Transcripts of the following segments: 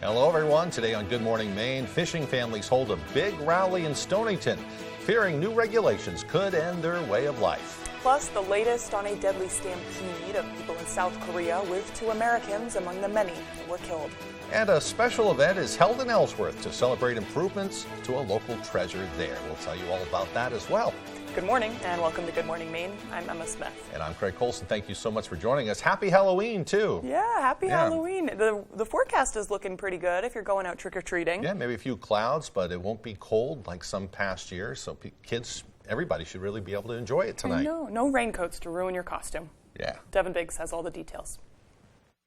Hello, everyone. Today on Good Morning Maine, fishing families hold a big rally in Stonington, fearing new regulations could end their way of life. Plus, the latest on a deadly stampede of people in South Korea, with 2 Americans among the many that were killed. And a special event is held in Ellsworth to celebrate improvements to a local treasure there. We'll tell you all about that as well. Good morning and welcome to Good Morning Maine. I'm Emma Smith. And I'm Craig Colson. Thank you so much for joining us. Happy Halloween, too. Yeah, happy Halloween. The forecast is looking pretty good if you're going out trick-or-treating. Yeah, maybe a few clouds, but it won't be cold like some past years. So kids, everybody should really be able to enjoy it tonight. No raincoats to ruin your costume. Yeah. Devin Biggs has all the details.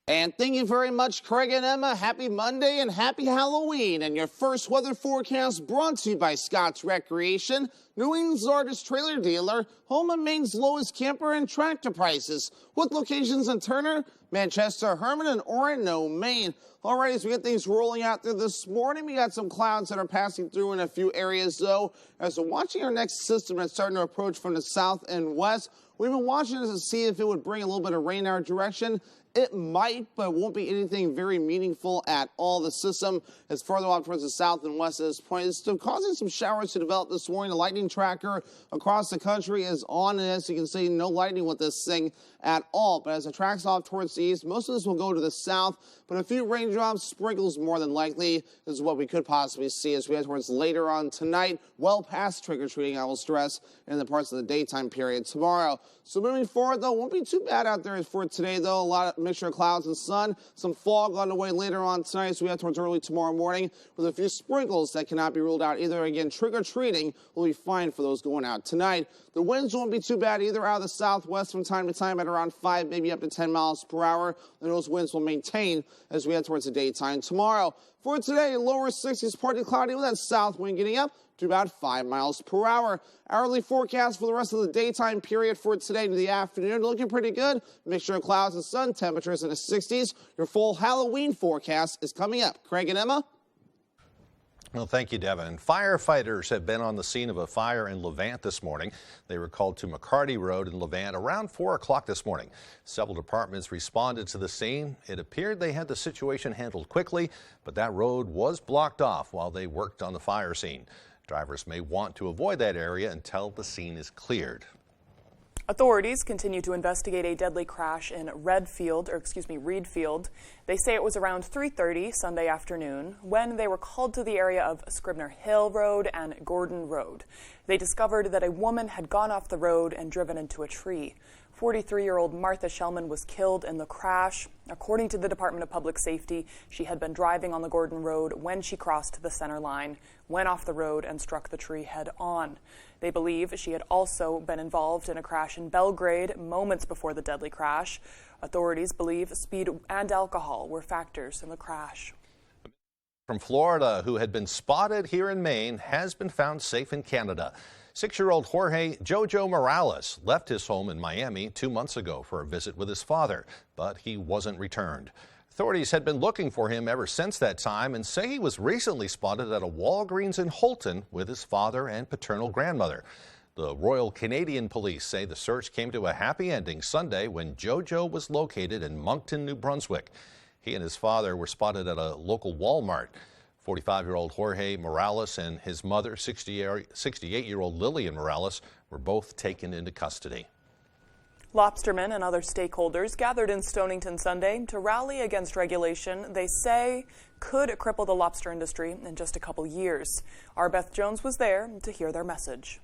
And thank you very much, Craig and Emma. Happy Monday and happy Halloween. And your first weather forecast brought to you by Scott's Recreation, New England's largest trailer dealer, home of Maine's lowest camper and tractor prices, with locations in Turner, Manchester, Herman, and Orono, Maine. All right, as we get things rolling out there this morning, we got some clouds that are passing through in a few areas, though. As we're watching our next system that's starting to approach from the south and west, we've been watching to see if it would bring a little bit of rain our direction. It might, but it won't be anything very meaningful at all. The system is further off towards the south and west at this point. It's still causing some showers to develop this morning. The lightning tracker across the country is on, and as you can see, no lightning with this thing at all. But as it tracks off towards the east, most of this will go to the south, but a few raindrops, sprinkles more than likely is what we could possibly see as we head towards later on tonight, well past trick-or-treating, I will stress, in the parts of the daytime period tomorrow. So moving forward, though, won't be too bad out there for today, though. A lot of mixture of clouds and sun, some fog on the way later on tonight as we head towards early tomorrow morning with a few sprinkles that cannot be ruled out either. Again, trick-or-treating will be fine for those going out tonight. The winds won't be too bad either out of the southwest from time to time at around 5, maybe up to 10 miles per hour. And those winds will maintain as we head towards the daytime tomorrow. For today, lower 60s, partly cloudy with that south wind getting up to about 5 miles per hour. Hourly forecast for the rest of the daytime period for today to the afternoon looking pretty good. Mixture of clouds and sun, temperatures in the 60s. Your full Halloween forecast is coming up. Craig and Emma. Well, thank you, Devin. Firefighters have been on the scene of a fire in Levant this morning. They were called to McCarty Road in Levant around 4 o'clock this morning. Several departments responded to the scene. It appeared they had the situation handled quickly, but that road was blocked off while they worked on the fire scene. Drivers may want to avoid that area until the scene is cleared. Authorities continue to investigate a deadly crash in Reed Field. They say it was around 3:30 Sunday afternoon when they were called to the area of Scribner Hill Road and Gordon Road. They discovered that a woman had gone off the road and driven into a tree. 43-year-old Martha Shellman was killed in the crash. According to the Department of Public Safety, she had been driving on the Gordon Road when she crossed the center line, went off the road, and struck the tree head-on. They believe she had also been involved in a crash in Belgrade moments before the deadly crash. Authorities believe speed and alcohol were factors in the crash. From Florida, who had been spotted here in Maine, has been found safe in Canada. 6-year-old Jorge Jojo Morales left his home in Miami 2 months ago for a visit with his father, but he wasn't returned. Authorities had been looking for him ever since that time and say he was recently spotted at a Walgreens in Holton with his father and paternal grandmother. The Royal Canadian Police say the search came to a happy ending Sunday when Jojo was located in Moncton, New Brunswick. He and his father were spotted at a local Walmart. 45-year-old Jorge Morales and his mother, 68-year-old Lillian Morales, were both taken into custody. Lobstermen and other stakeholders gathered in Stonington Sunday to rally against regulation they say could cripple the lobster industry in just a couple years. Our Beth Jones was there to hear their message.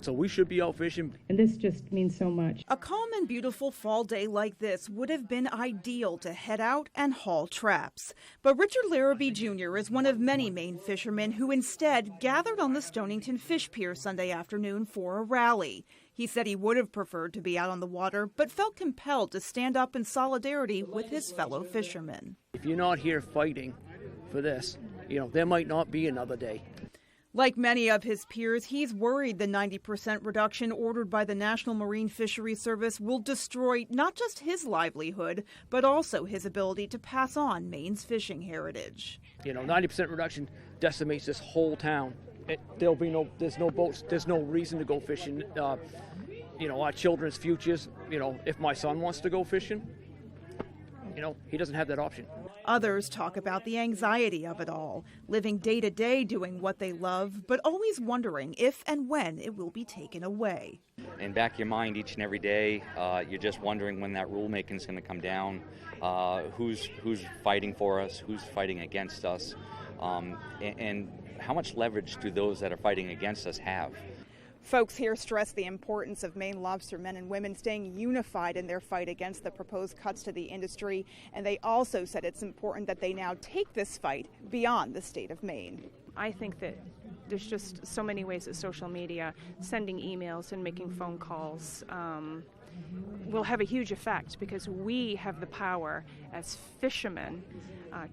So we should be out fishing. And this just means so much. A calm and beautiful fall day like this would have been ideal to head out and haul traps. But Richard Larrabee Jr. is one of many Maine fishermen who instead gathered on the Stonington Fish Pier Sunday afternoon for a rally. He said he would have preferred to be out on the water, but felt compelled to stand up in solidarity with his fellow fishermen. If you're not here fighting for this, there might not be another day. Like many of his peers, he's worried the 90% reduction ordered by the National Marine Fisheries Service will destroy not just his livelihood, but also his ability to pass on Maine's fishing heritage. 90% reduction decimates this whole town. There's no boats, there's no reason to go fishing. Our children's futures, if my son wants to go fishing, he doesn't have that option. Others talk about the anxiety of it all, living day to day doing what they love, but always wondering if and when it will be taken away. In back of your mind each and every day, you're just wondering when that rulemaking is going to come down, who's fighting for us, who's fighting against us, and how much leverage do those that are fighting against us have? Folks here stress the importance of Maine lobster men and women staying unified in their fight against the proposed cuts to the industry, and they also said it's important that they now take this fight beyond the state of Maine. I think that there's just so many ways that social media, sending emails and making phone calls, will have a huge effect, because we have the power as fishermen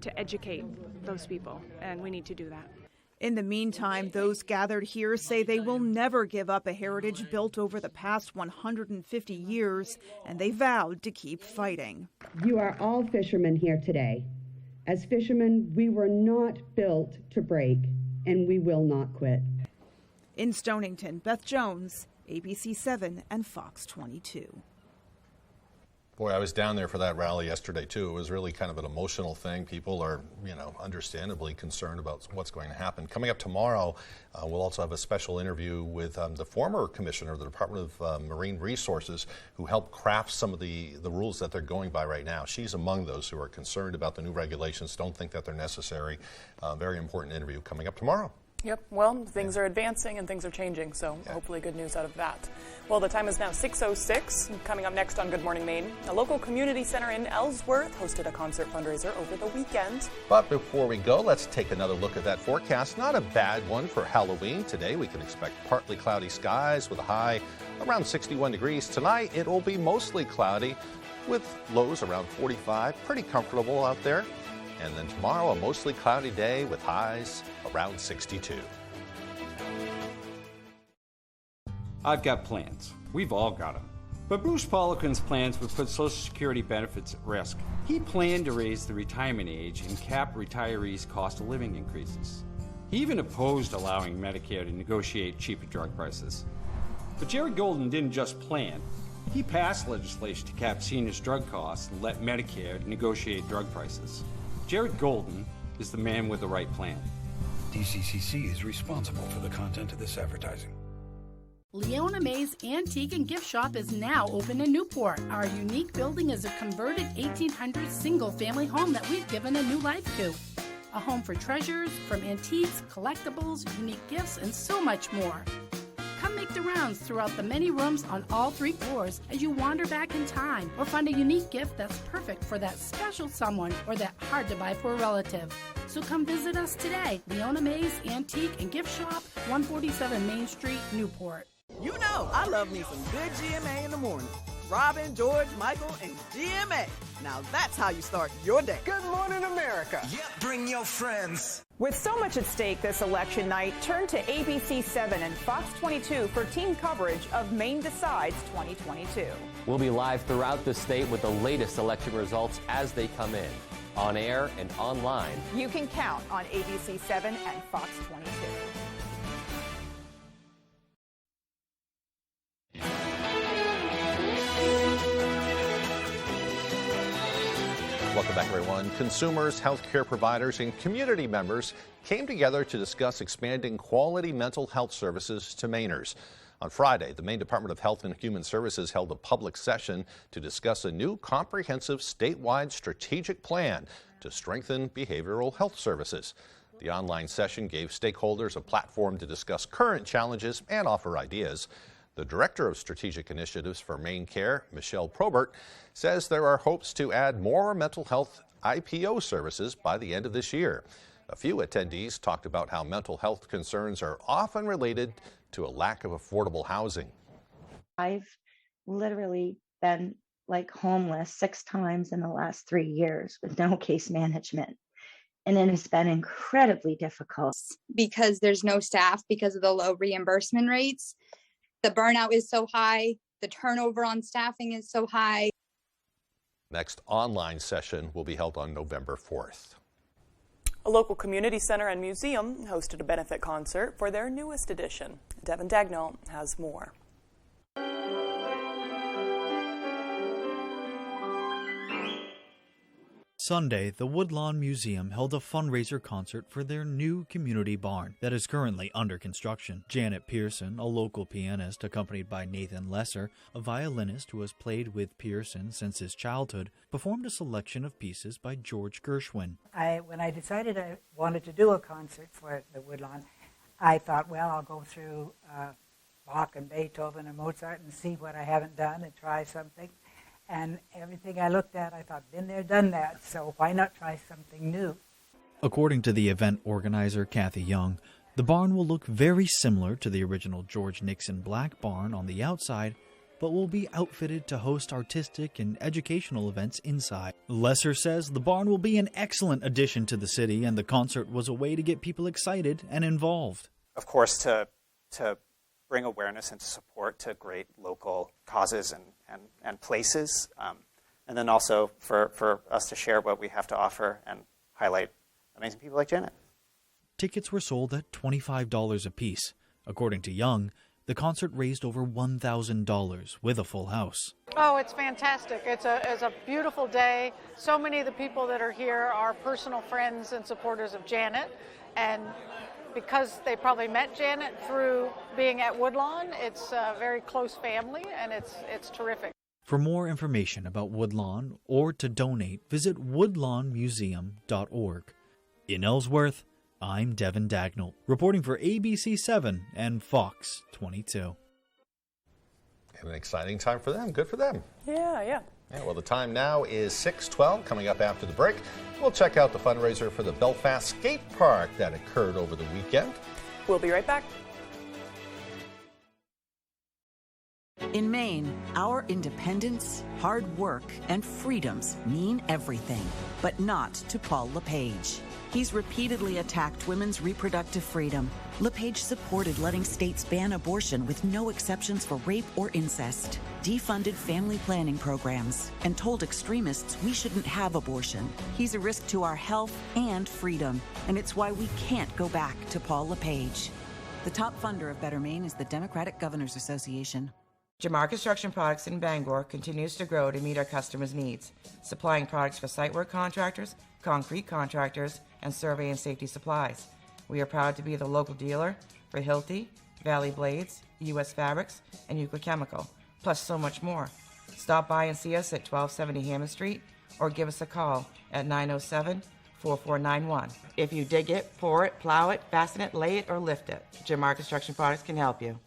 to educate those people, and we need to do that. In the meantime, those gathered here say they will never give up a heritage built over the past 150 years, and they vowed to keep fighting. You are all fishermen here today. As fishermen, we were not built to break, and we will not quit. In Stonington, Beth Jones, ABC 7 and Fox 22. Boy, I was down there for that rally yesterday, too. It was really kind of an emotional thing. People are, understandably concerned about what's going to happen. Coming up tomorrow, we'll also have a special interview with the former commissioner of the Department of Marine Resources, who helped craft some of the rules that they're going by right now. She's among those who are concerned about the new regulations, don't think that they're necessary. Very important interview coming up tomorrow. Yep, well, things are advancing and things are changing, so hopefully good news out of that. Well, the time is now 6:06. Coming up next on Good Morning Maine, a local community center in Ellsworth hosted a concert fundraiser over the weekend. But before we go, let's take another look at that forecast. Not a bad one for Halloween. Today we can expect partly cloudy skies with a high around 61 degrees. Tonight it will be mostly cloudy with lows around 45. Pretty comfortable out there. And then tomorrow, a mostly cloudy day with highs around 62. I've got plans. We've all got them. But Bruce Poliquin's plans would put Social Security benefits at risk. He planned to raise the retirement age and cap retirees' cost of living increases. He even opposed allowing Medicare to negotiate cheaper drug prices. But Jared Golden didn't just plan. He passed legislation to cap seniors' drug costs and let Medicare negotiate drug prices. Jared Golden is the man with the right plan. DCCC is responsible for the content of this advertising. Leona May's Antique and Gift Shop is now open in Newport. Our unique building is a converted 1800s single-family home that we've given a new life to. A home for treasures, from antiques, collectibles, unique gifts, and so much more. Come make the rounds throughout the many rooms on all 3 floors as you wander back in time, or find a unique gift that's perfect for that special someone or that hard-to-buy-for relative. So come visit us today. Leona May's Antique and Gift Shop, 147 Main Street, Newport. You know, I love me some good GMA in the morning. Robin, George, Michael, and GMA. Now that's how you start your day. Good morning, America. Yep, bring your friends. With so much at stake this election night, turn to ABC 7 and Fox 22 for team coverage of Maine Decides 2022. We'll be live throughout the state with the latest election results as they come in, on air and online. You can count on ABC 7 and Fox 22. Welcome back, everyone. Consumers, healthcare providers, and community members came together to discuss expanding quality mental health services to Mainers. On Friday, the Maine Department of Health and Human Services held a public session to discuss a new comprehensive statewide strategic plan to strengthen behavioral health services. The online session gave stakeholders a platform to discuss current challenges and offer ideas. The Director of Strategic Initiatives for Maine Care, Michelle Probert, says there are hopes to add more mental health IPO services by the end of this year. A few attendees talked about how mental health concerns are often related to a lack of affordable housing. I've literally been homeless 6 times in the last 3 years with no case management. And it has been incredibly difficult. Because there's no staff, because of the low reimbursement rates. The burnout is so high. The turnover on staffing is so high. Next online session will be held on November 4th. A local community center and museum hosted a benefit concert for their newest edition. Devin Dagnall has more. Sunday, the Woodlawn Museum held a fundraiser concert for their new community barn that is currently under construction. Janet Pearson, a local pianist, accompanied by Nathan Lesser, a violinist who has played with Pearson since his childhood, performed a selection of pieces by George Gershwin. When I decided I wanted to do a concert for the Woodlawn, I thought, well, I'll go through Bach and Beethoven and Mozart and see what I haven't done and try something. And everything I looked at, I thought, been there, done that, so why not try something new? According to the event organizer, Kathy Young, the barn will look very similar to the original George Nixon Black Barn on the outside, but will be outfitted to host artistic and educational events inside. Lesser says the barn will be an excellent addition to the city, and the concert was a way to get people excited and involved. Of course, to bring awareness and support to great local causes and places, and then also for us to share what we have to offer and highlight amazing people like Janet. Tickets were sold at $25 apiece. According to Young, the concert raised over $1,000 with a full house. Oh, it's fantastic. It's a beautiful day. So many of the people that are here are personal friends and supporters of Janet, and because they probably met Janet through being at Woodlawn, it's a very close family, and it's terrific. For more information about Woodlawn or to donate, visit woodlawnmuseum.org. In Ellsworth, I'm Devin Dagnall, reporting for ABC7 and Fox 22. And an exciting time for them. Good for them. Yeah. Well, the time now is 6:12. Coming up after the break, we'll check out the fundraiser for the Belfast Skate Park that occurred over the weekend. We'll be right back. In Maine, our independence, hard work, and freedoms mean everything, but not to Paul LePage. He's repeatedly attacked women's reproductive freedom. LePage supported letting states ban abortion with no exceptions for rape or incest, defunded family planning programs, and told extremists we shouldn't have abortion. He's a risk to our health and freedom, and it's why we can't go back to Paul LePage. The top funder of Better Maine is the Democratic Governors Association. Jamar Construction Products in Bangor continues to grow to meet our customers' needs, supplying products for site work contractors, concrete contractors, and survey and safety supplies. We are proud to be the local dealer for Hilti, Valley Blades, U.S. Fabrics, and Euclid Chemical, plus so much more. Stop by and see us at 1270 Hammond Street or give us a call at 907-4491. If you dig it, pour it, plow it, fasten it, lay it, or lift it, Jamar Construction Products can help you.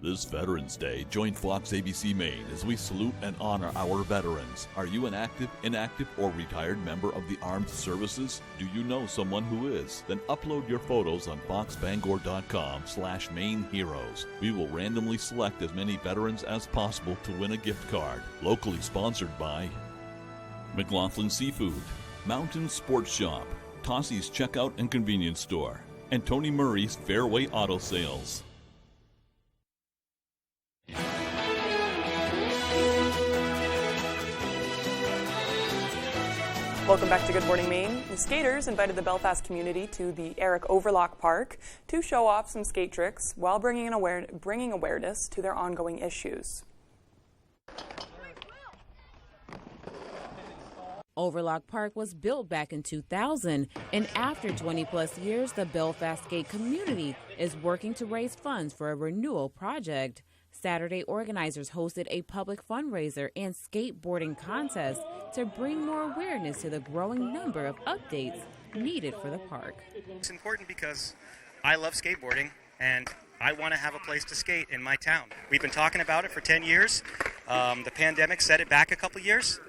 This Veterans Day, join Fox ABC Maine as we salute and honor our veterans. Are you an active, inactive, or retired member of the armed services? Do you know someone who is? Then upload your photos on foxbangor.com/Maine Heroes. We will randomly select as many veterans as possible to win a gift card. Locally sponsored by McLaughlin Seafood, Mountain Sports Shop, Tossie's Checkout and Convenience Store, and Tony Murray's Fairway Auto Sales. Welcome back to Good Morning Maine. The skaters invited the Belfast community to the Eric Overlock Park to show off some skate tricks while bringing awareness to their ongoing issues. Overlock Park was built back in 2000, and after 20-plus years, the Belfast skate community is working to raise funds for a renewal project. Saturday, organizers hosted a public fundraiser and skateboarding contest to bring more awareness to the growing number of updates needed for the park. It's important because I love skateboarding and I want to have a place to skate in my town. We've been talking about it for 10 years. The pandemic set it back a couple years.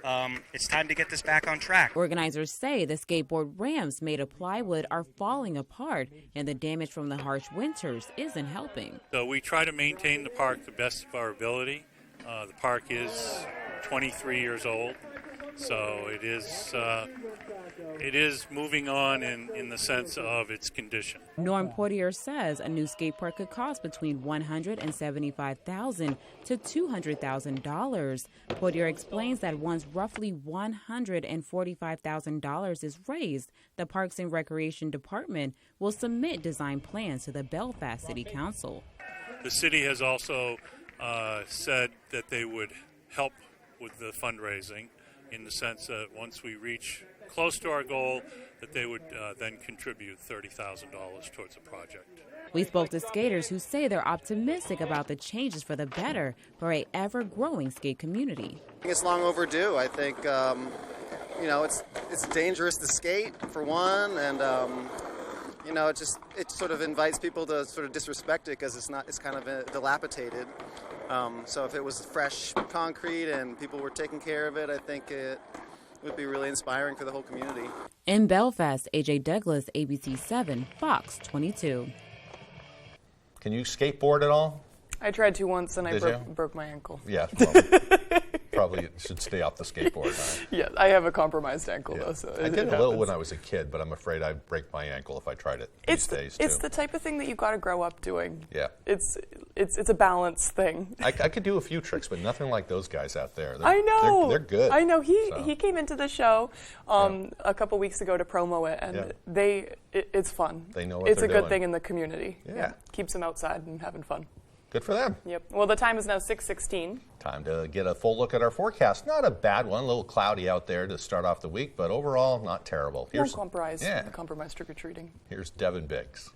It's time to get this back on track. Organizers say the skateboard ramps made of plywood are falling apart, and the damage from the harsh winters isn't helping. So we try to maintain the park the best of our ability. The park is 23 years old, so it is moving on in the sense of its condition. Norm Portier says a new skate park could cost between $175,000 to $200,000. Portier explains that once roughly $145,000 is raised, the Parks and Recreation Department will submit design plans to the Belfast City Council. The city has also said that they would help with the fundraising in the sense that once we reach close to our goal, that they would then contribute $30,000 towards the project. We spoke to skaters who say they're optimistic about the changes for the better for a ever-growing skate community. I think it's long overdue. I think, it's dangerous to skate, for one, and, it sort of invites people to sort of disrespect it because it's kind of dilapidated. So if it was fresh concrete and people were taking care of it, I think it would be really inspiring for the whole community. In Belfast, AJ Douglas, ABC 7, Fox 22. Can you skateboard at all? I tried to once and I Did broke my ankle. Yeah, well, probably should stay off the skateboard. Huh? Yeah, I have a compromised ankle though. So I did a little when I was a kid, but I'm afraid I'd break my ankle if I tried it these days too. It's the type of thing that you got to grow up doing. Yeah, it's a balance thing. I could do a few tricks, but nothing like those guys out there. I know they're good. I know he came into the show a couple weeks ago to promo it, and it's fun. They know what it's they're a good doing. thing in the community. Yeah, keeps them outside and having fun. Good for them. Yep. Well, the time is now 6:16. Time to get a full look at our forecast. Not a bad one. A little cloudy out there to start off the week, but overall not terrible. No compromise trick-or-treating. Here's Devin Biggs.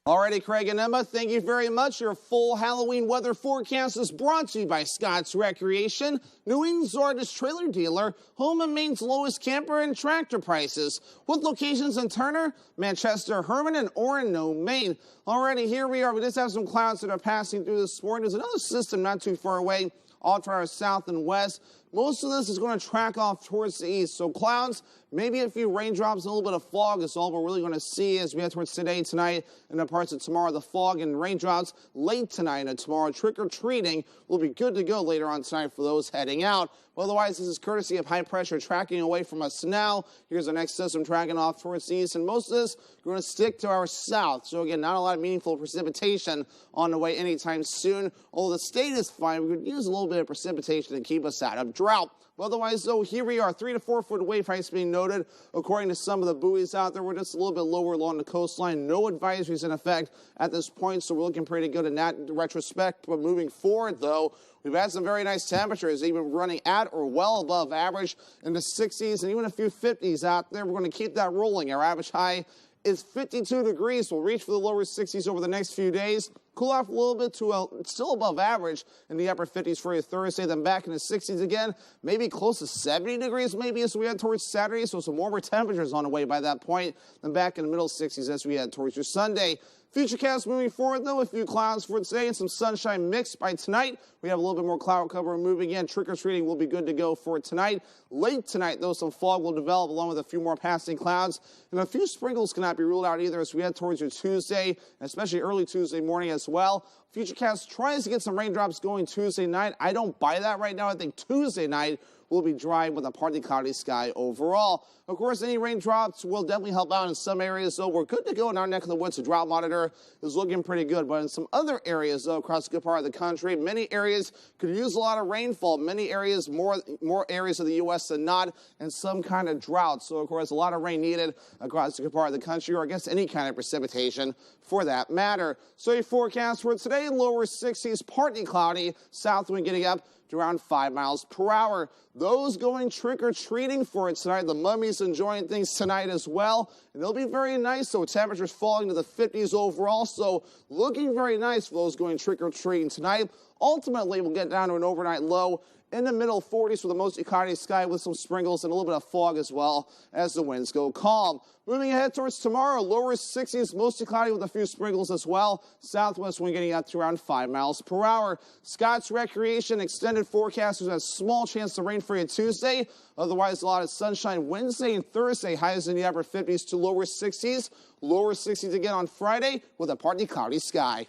Alrighty, Craig and Emma, thank you very much. Your full Halloween weather forecast is brought to you by Scott's Recreation, New England's largest trailer dealer, home and Maine's lowest camper and tractor prices, with locations in Turner, Manchester, Herman, and Orono, Maine. Alrighty, here we are. We just have some clouds that are passing through this morning. There's another system not too far away, off to our south and west. Most of this is going to track off towards the east. So clouds, maybe a few raindrops, a little bit of fog is all we're really going to see as we head towards today, tonight, and the parts of tomorrow. The fog and raindrops late tonight and tomorrow. Trick-or-treating will be good to go later on tonight for those heading out. Well, otherwise, this is courtesy of high pressure tracking away from us now. Here's our next system tracking off towards the east, and most of this we're going to stick to our south. So again, not a lot of meaningful precipitation on the way anytime soon. Although the state is fine, we could use a little bit of precipitation to keep us out of drought. Otherwise, though, here we are, 3 to 4 foot wave heights being noted. According to some of the buoys out there, we're just a little bit lower along the coastline. No advisories in effect at this point, so we're looking pretty good in that retrospect. But moving forward, though, we've had some very nice temperatures, even running at or well above average in the 60s and even a few 50s out there. We're going to keep that rolling. Our average high is 52 degrees. We'll reach for the lower 60s over the next few days. Cool off a little bit to still above average in the upper 50s for your Thursday, then back in the 60s again, maybe close to 70 degrees maybe as we head towards Saturday, so some warmer temperatures on the way by that point, then back in the middle 60s as we head towards your Sunday. Futurecast moving forward, though, a few clouds for today and some sunshine mixed by tonight. We have a little bit more cloud cover moving in. Trick-or-treating will be good to go for tonight. Late tonight, though, some fog will develop along with a few more passing clouds. And a few sprinkles cannot be ruled out either as we head towards your Tuesday, and especially early Tuesday morning as well. Futurecast tries to get some raindrops going Tuesday night. I don't buy that right now. I think Tuesday night will be dry with a partly cloudy sky overall. Of course, any raindrops will definitely help out in some areas, though. We're good to go in our neck of the woods. The drought monitor is looking pretty good. But in some other areas, though, across a good part of the country, many areas could use a lot of rainfall. Many areas, more areas of the U.S. than not, and some kind of drought. So, of course, a lot of rain needed across a good part of the country, or I guess any kind of precipitation for that matter. So your forecast for today, lower 60s, partly cloudy, south wind getting up to around 5 miles per hour. Those going trick-or-treating for it tonight. The mummies enjoying things tonight as well. And they'll be very nice, so temperatures falling to the 50s overall. So looking very nice for those going trick-or-treating tonight. Ultimately, we'll get down to an overnight low in the middle 40s for the mostly cloudy sky with some sprinkles and a little bit of fog as well as the winds go calm. Moving ahead towards tomorrow, lower 60s, mostly cloudy with a few sprinkles as well. Southwest wind getting up to around 5 miles per hour. Scott's Recreation extended forecast has a small chance of rain for you Tuesday. Otherwise, a lot of sunshine Wednesday and Thursday. Highs in the upper 50s to lower 60s. Lower 60s again on Friday with a partly cloudy sky.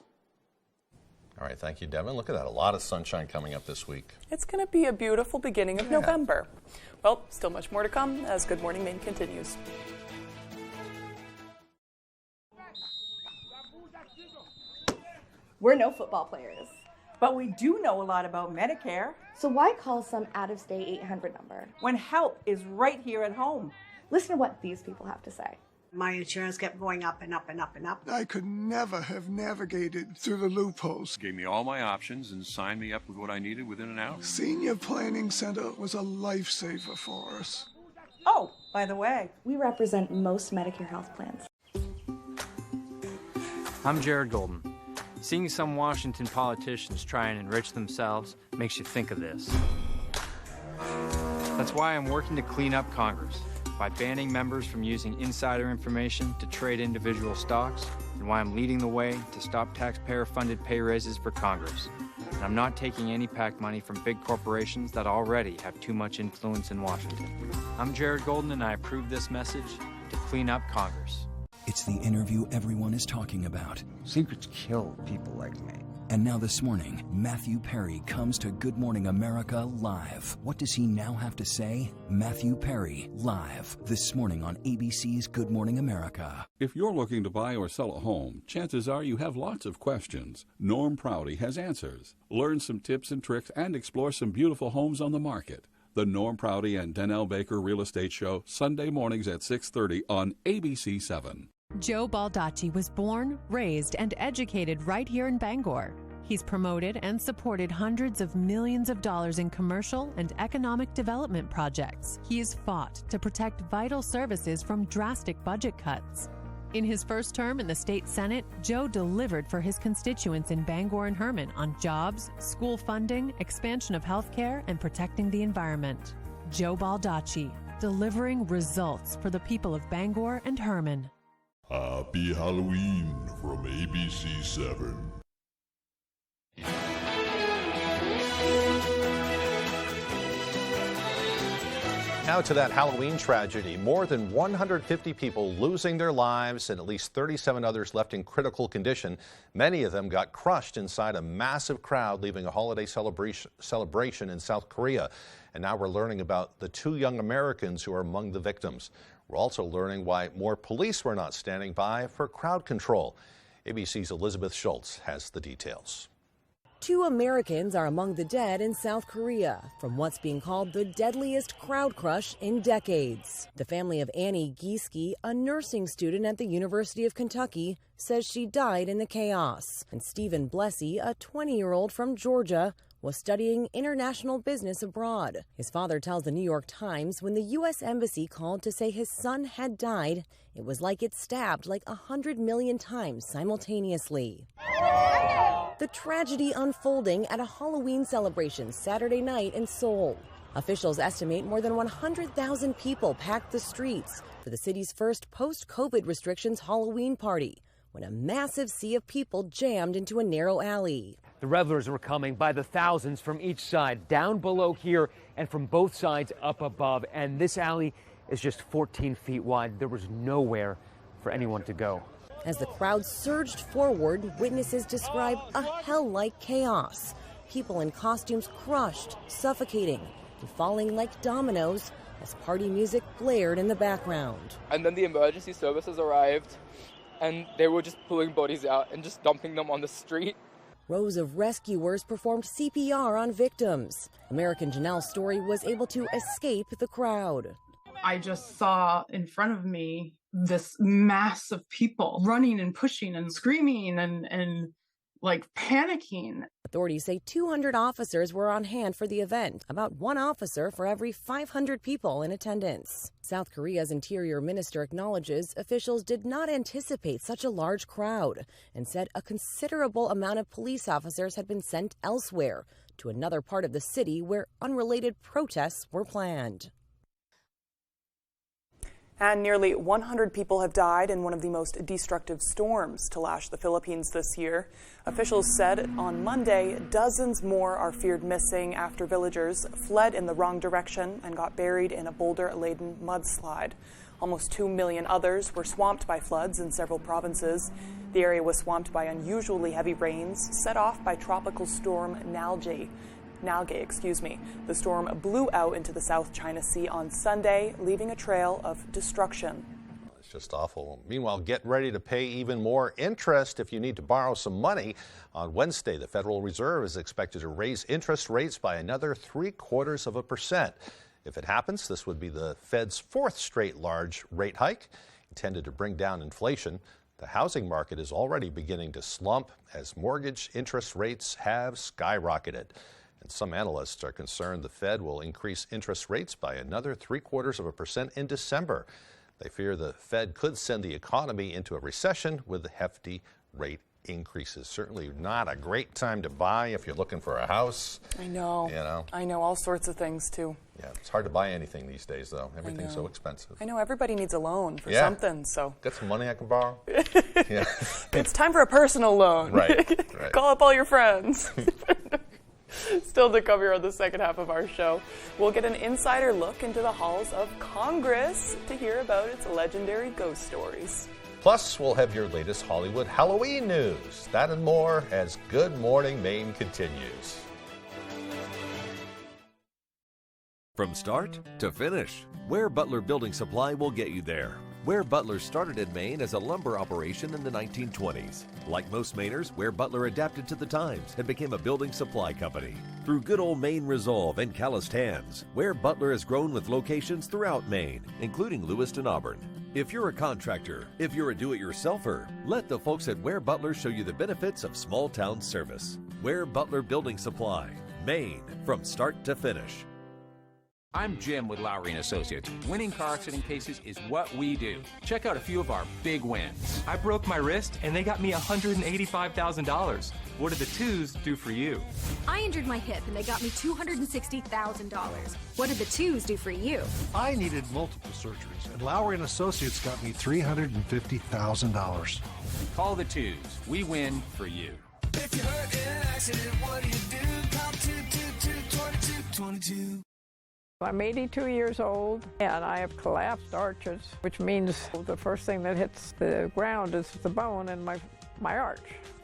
All right, thank you, Devin. Look at that. A lot of sunshine coming up this week. It's going to be a beautiful beginning of November. Well, still much more to come as Good Morning Maine continues. We're no football players, but we do know a lot about Medicare. So why call some out-of-state 800 number when help is right here at home? Listen to what these people have to say. My insurance kept going up and up and up and up. I could never have navigated through the loopholes. Gave me all my options and signed me up with what I needed within an hour. Senior Planning Center was a lifesaver for us. Oh, by the way, we represent most Medicare health plans. I'm Jared Golden. Seeing some Washington politicians try and enrich themselves makes you think of this. That's why I'm working to clean up Congress by banning members from using insider information to trade individual stocks, and why I'm leading the way to stop taxpayer-funded pay raises for Congress. And I'm not taking any PAC money from big corporations that already have too much influence in Washington. I'm Jared Golden, and I approve this message to clean up Congress. It's the interview everyone is talking about. Secrets kill people like me. And now this morning, Matthew Perry comes to Good Morning America Live. What does he now have to say? Matthew Perry, live, this morning on ABC's Good Morning America. If you're looking to buy or sell a home, chances are you have lots of questions. Norm Prouty has answers. Learn some tips and tricks and explore some beautiful homes on the market. The Norm Prouty and Donnell Baker Real Estate Show, Sunday mornings at 6:30 on ABC 7. Joe Baldacci was born, raised, and educated right here in Bangor. He's promoted and supported hundreds of millions of dollars in commercial and economic development projects. He has fought to protect vital services from drastic budget cuts. In his first term in the state Senate, Joe delivered for his constituents in Bangor and Herman on jobs, school funding, expansion of health care, and protecting the environment. Joe Baldacci, delivering results for the people of Bangor and Herman. Happy Halloween from ABC 7. Now to that Halloween tragedy. More than 150 people losing their lives and at least 37 others left in critical condition. Many of them got crushed inside a massive crowd leaving a holiday celebration in South Korea. And now we're learning about the 2 young Americans who are among the victims. We're also learning why more police were not standing by for crowd control. ABC's Elizabeth Schultz has the details. 2 Americans are among the dead in South Korea from what's being called the deadliest crowd crush in decades. The family of Annie Gieske, a nursing student at the University of Kentucky, says she died in the chaos. And Stephen Blessy, a 20-year-old from Georgia, was studying international business abroad. His father tells the New York Times when the U.S. Embassy called to say his son had died, it was like it stabbed like 100 million times simultaneously. The tragedy unfolding at a Halloween celebration Saturday night in Seoul. Officials estimate more than 100,000 people packed the streets for the city's first post-COVID restrictions Halloween party, when a massive sea of people jammed into a narrow alley. The revelers were coming by the thousands from each side, down below here, and from both sides up above. And this alley is just 14 feet wide. There was nowhere for anyone to go. As the crowd surged forward, witnesses describe a hell-like chaos. People in costumes crushed, suffocating, and falling like dominoes as party music blared in the background. And then the emergency services arrived, and they were just pulling bodies out and just dumping them on the street. Rows of rescuers performed CPR on victims. American Janelle's Story was able to escape the crowd. I just saw in front of me this mass of people running and pushing and screaming and like panicking. Authorities say 200 officers were on hand for the event, about 1 officer for every 500 people in attendance. South Korea's interior minister acknowledges officials did not anticipate such a large crowd and said a considerable amount of police officers had been sent elsewhere to another part of the city where unrelated protests were planned. And nearly 100 people have died in one of the most destructive storms to lash the Philippines this year. Officials said on Monday dozens more are feared missing after villagers fled in the wrong direction and got buried in a boulder-laden mudslide. Almost 2 million others were swamped by floods in several provinces. The area was swamped by unusually heavy rains set off by tropical storm Nalgae. The storm blew out into the South China Sea on Sunday, leaving a trail of destruction. It's just awful. Meanwhile, get ready to pay even more interest if you need to borrow some money. On Wednesday, the Federal Reserve is expected to raise interest rates by another 0.75%. If it happens, this would be the Fed's 4th straight large rate hike. intended to bring down inflation. The housing market is already beginning to slump as mortgage interest rates have skyrocketed. And some analysts are concerned the Fed will increase interest rates by another 0.75% in December. They fear the Fed could send the economy into a recession with hefty rate increases. Certainly not a great time to buy if you're looking for a house. I know. You know. I know all sorts of things too. Yeah, it's hard to buy anything these days, though. Everything's so expensive. I know everybody needs a loan for something, so. Got some money I can borrow? Yeah. It's time for a personal loan. Right. Call up all your friends. Still to cover on the second half of our show, we'll get an insider look into the halls of Congress to hear about its legendary ghost stories. Plus, we'll have your latest Hollywood Halloween news. That and more as Good Morning Maine continues. From start to finish, Ware Butler Building Supply will get you there. Ware Butler started in Maine as a lumber operation in the 1920s. Like most Mainers, Ware Butler adapted to the times and became a building supply company. Through good old Maine resolve and calloused hands, Ware Butler has grown with locations throughout Maine, including Lewiston, Auburn. If you're a contractor, if you're a do-it-yourselfer, let the folks at Ware Butler show you the benefits of small-town service. Ware Butler Building Supply, Maine, from start to finish. I'm Jim with Lowry & Associates. Winning car accident cases is what we do. Check out a few of our big wins. I broke my wrist and they got me $185,000. What did the twos do for you? I injured my hip and they got me $260,000. What did the twos do for you? I needed multiple surgeries and Lowry & Associates got me $350,000. Call the twos. We win for you. If you're hurt in an accident, what do? Call 222-2222. I'm 82 years old and I have collapsed arches, which means the first thing that hits the ground is the bone in my arch.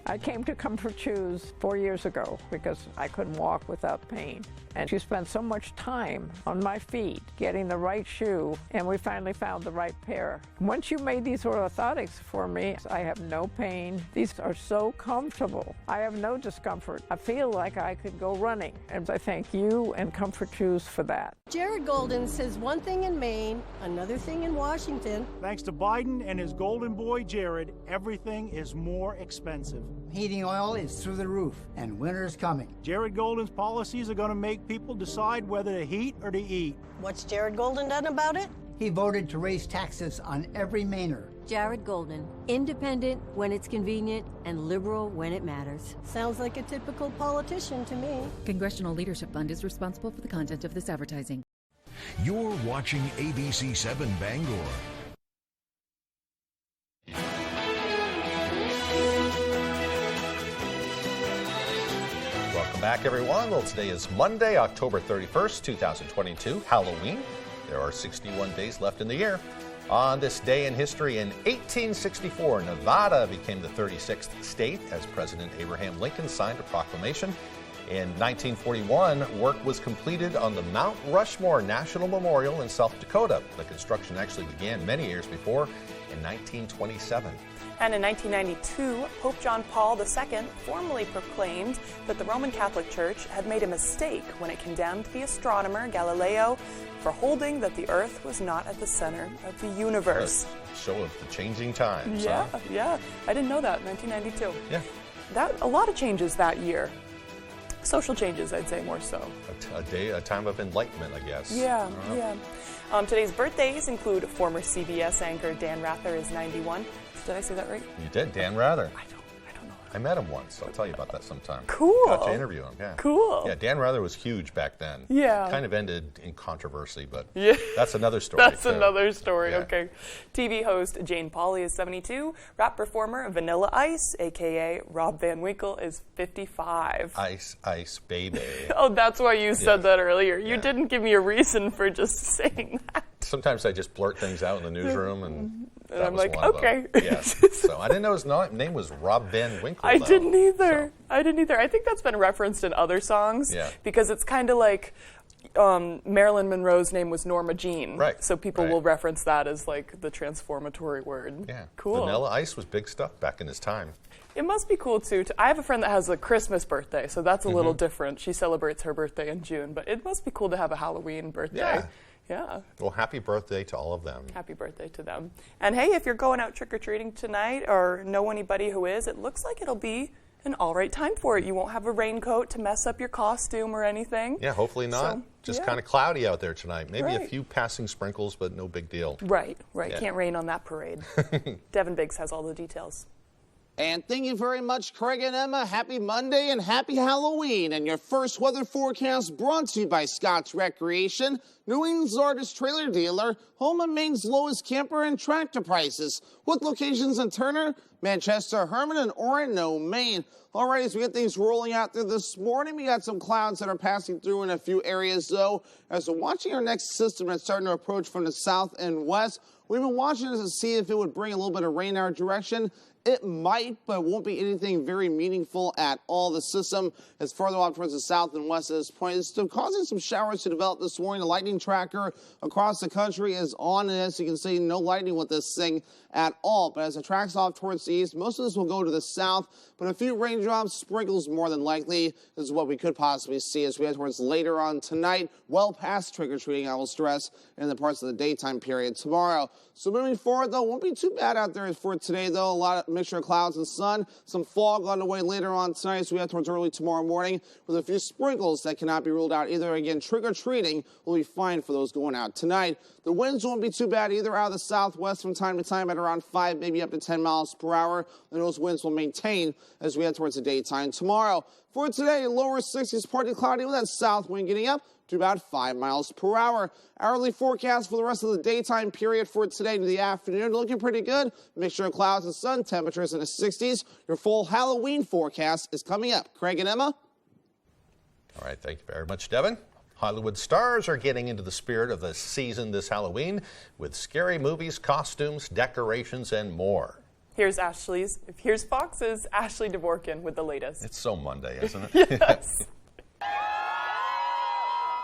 I came to Comfort Shoes 4 years ago because I couldn't walk without pain. And she spent so much time on my feet getting the right shoe, and we finally found the right pair. Once you made these orthotics for me, I have no pain. These are so comfortable. I have no discomfort. I feel like I could go running, and I thank you and Comfort Shoes for that. Jared Golden says one thing in Maine, another thing in Washington. Thanks to Biden and his golden boy Jared, everything is more expensive. Heating oil is through the roof, and winter's coming. Jared Golden's policies are going to make people decide whether to heat or to eat. What's Jared Golden done about it? He voted to raise taxes on every Mainer. Jared Golden, independent when it's convenient and liberal when it matters. Sounds like a typical politician to me. Congressional Leadership Fund is responsible for the content of this advertising. You're watching ABC 7 Bangor. Welcome back, everyone. Well, today is Monday, October 31st, 2022, Halloween. There are 61 days left in the year. On this day in history, in 1864, Nevada became the 36th state as President Abraham Lincoln signed a proclamation. In 1941, work was completed on the Mount Rushmore National Memorial in South Dakota. The construction actually began many years before, in 1927. And in 1992, Pope John Paul II formally proclaimed that the Roman Catholic Church had made a mistake when it condemned the astronomer Galileo for holding that the Earth was not at the center of the universe. A show of the changing times. Yeah, huh? yeah. I didn't know that, 1992. Yeah. A lot of changes that year. Social changes, I'd say, more so. A time of enlightenment, I guess. Yeah, yeah. Today's birthdays include former CBS anchor Dan Rather is 91. Did I say that right? You did, Dan Rather. I don't know. I met him once. I'll tell you about that sometime. Cool. Got to interview him, yeah. Cool. Yeah, Dan Rather was huge back then. Yeah. Kind of ended in controversy, but yeah. That's another story. That's another story, yeah. Okay. TV host Jane Pauley is 72. Rap performer Vanilla Ice, a.k.a. Rob Van Winkle, is 55. Ice, ice, baby. Oh, that's why you said that earlier. You didn't give me a reason for just saying that. Sometimes I just blurt things out in the newsroom, and I'm like, okay. Yes. So I didn't know his name was Rob Van Winkle. I didn't either. I think that's been referenced in other songs because it's kind of like Marilyn Monroe's name was Norma Jean. Right. So people will reference that as like the transformatory word. Yeah. Cool. Vanilla Ice was big stuff back in his time. It must be cool, too. I have a friend that has a Christmas birthday, so that's a little different. She celebrates her birthday in June, but it must be cool to have a Halloween birthday. Yeah. Well, happy birthday to all of them. Happy birthday to them. And hey, if you're going out trick-or-treating tonight or know anybody who is, it looks like it'll be an all right time for it. You won't have a raincoat to mess up your costume or anything. Yeah, hopefully not. So, just yeah. kind of cloudy out there tonight. Maybe a Right. few passing sprinkles, but no big deal. Right. Yeah. Can't rain on that parade. Devin Biggs has all the details. And thank you very much, Craig and Emma. Happy Monday and happy Halloween. And your first weather forecast brought to you by Scott's Recreation, New England's largest trailer dealer, home of Maine's lowest camper and tractor prices, with locations in Turner, Manchester, Herman, and Orono, Maine. All right, as we get things rolling out there this morning, we got some clouds that are passing through in a few areas, though. As we're watching our next system that's starting to approach from the south and west, we've been watching this to see if it would bring a little bit of rain our direction. It might, but it won't be anything very meaningful at all. The system is further off towards the south and west at this point. It's still causing some showers to develop this morning. The lightning tracker across the country is on, and as you can see, no lightning with this thing at all. But as it tracks off towards the east, most of this will go to the south, but a few raindrops, sprinkles more than likely is what we could possibly see as we head towards later on tonight, well past trick-or-treating, I will stress, in the parts of the daytime period tomorrow. So moving forward, though, won't be too bad out there for today, though. A lot of mixture of clouds and sun, some fog on the way later on tonight as we head towards early tomorrow morning with a few sprinkles that cannot be ruled out either. Again, trick-or-treating will be fine for those going out tonight. The winds won't be too bad either out of the southwest from time to time at around 5, maybe up to 10 miles per hour, and those winds will maintain as we head towards the daytime tomorrow. For today, lower 60s, partly cloudy with that south wind getting up to about 5 miles per hour. Hourly forecast for the rest of the daytime period for today to the afternoon looking pretty good. Mixture of clouds and sun, temperatures in the 60s. Your full Halloween forecast is coming up. Craig and Emma. All right, thank you very much, Devin. Hollywood stars are getting into the spirit of the season this Halloween with scary movies, costumes, decorations, and more. Here's Fox's Ashley Dvorkin with the latest. It's so Monday, isn't it? Yes.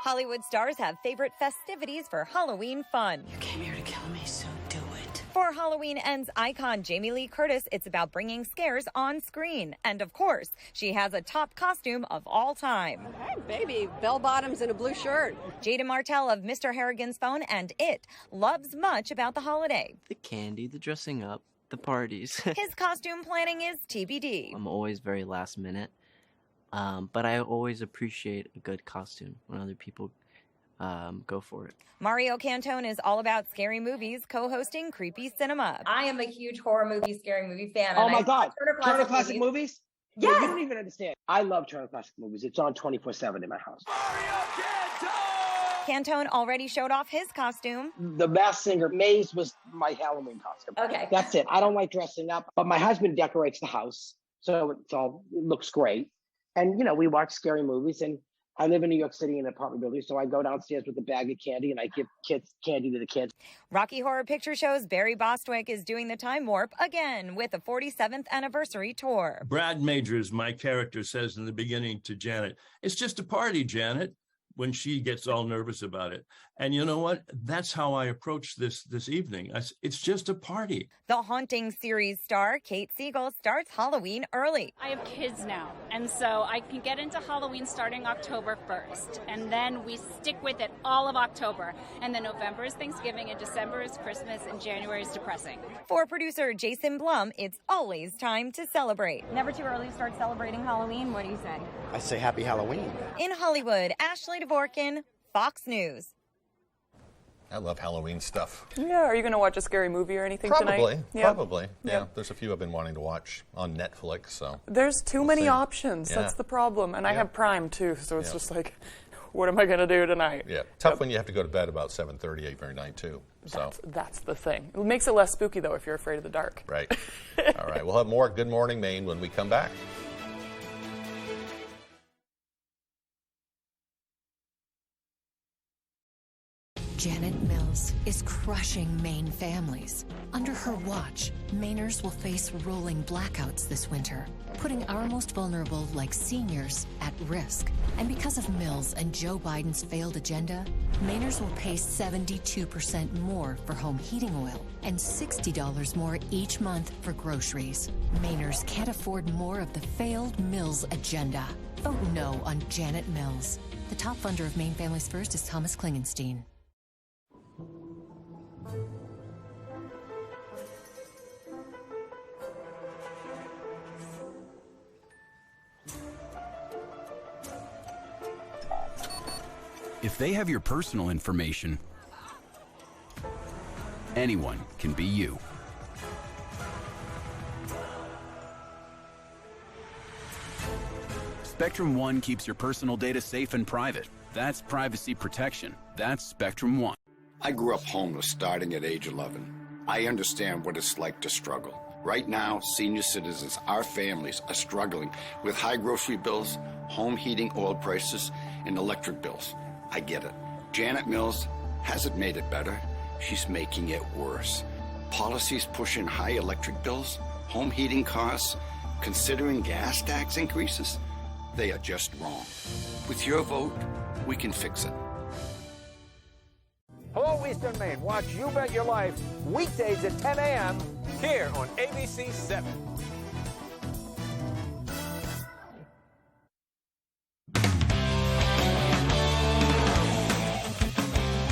Hollywood stars have favorite festivities for Halloween fun. You came here to kill me, so do it. For Halloween Ends icon Jamie Lee Curtis, it's about bringing scares on screen. And of course, she has a top costume of all time. Hey, baby, bell bottoms and a blue shirt. Jaden Martell of Mr. Harrigan's Phone and It loves much about the holiday. The candy, the dressing up, the parties. His costume planning is TBD. I'm always very last minute. But I always appreciate a good costume when other people go for it. Mario Cantone is all about scary movies, co-hosting Creepy Cinema. I am a huge horror movie, scary movie fan. Oh my God. Turner Classic Movies? Yes. You don't even understand. I love Turner Classic Movies. It's on 24/7 in my house. Cantone already showed off his costume. The Masked Singer, Maze was my Halloween costume. Okay. That's it. I don't like dressing up, but my husband decorates the house, so it looks great. And, you know, we watch scary movies, and I live in New York City in an apartment building, so I go downstairs with a bag of candy, and I give kids candy to the kids. Rocky Horror Picture Show's Barry Bostwick is doing the time warp again with a 47th anniversary tour. Brad Majors, my character, says in the beginning to Janet, "It's just a party, Janet," when she gets all nervous about it. And you know what? That's how I approach this evening. It's just a party. The Haunting series star Kate Siegel starts Halloween early. I have kids now, and so I can get into Halloween starting October 1st, and then we stick with it all of October. And then November is Thanksgiving, and December is Christmas, and January is depressing. For producer Jason Blum, it's always time to celebrate. Never too early to start celebrating Halloween. What do you say? I say happy Halloween. In Hollywood, Ashley Dvorkin, Fox News. I love Halloween stuff. Yeah, are you going to watch a scary movie or anything tonight? Probably. Yeah, there's a few I've been wanting to watch on Netflix. So there's too many options. That's the problem. And I have Prime, too, so it's just like, what am I going to do tonight? Yeah, tough when you have to go to bed about 7:30 every night, too. So That's the thing. It makes it less spooky, though, if you're afraid of the dark. Right. All right, we'll have more Good Morning Maine when we come back. Janet Mills is crushing Maine families. Under her watch, Mainers will face rolling blackouts this winter, putting our most vulnerable, like seniors, at risk. And because of Mills and Joe Biden's failed agenda, Mainers will pay 72% more for home heating oil and $60 more each month for groceries. Mainers can't afford more of the failed Mills agenda. Vote no on Janet Mills. The top funder of Maine Families First is Thomas Klingenstein. If they have your personal information, anyone can be you. Spectrum One keeps your personal data safe and private. That's privacy protection. That's Spectrum One. I grew up homeless starting at age 11. I understand what it's like to struggle. Right now, senior citizens, our families, are struggling with high grocery bills, home heating oil prices, and electric bills. I get it. Janet Mills hasn't made it better. She's making it worse. Policies pushing high electric bills, home heating costs, considering gas tax increases. They are just wrong. With your vote, we can fix it. Hello, Eastern Maine. Watch You Bet Your Life weekdays at 10 a.m. here on ABC 7.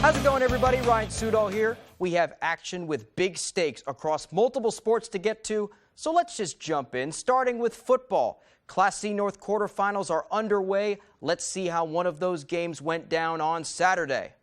How's it going, everybody? Ryan Sudol here. We have action with big stakes across multiple sports to get to, so let's just jump in, starting with football. Class C North quarterfinals are underway. Let's see how one of those games went down on Saturday.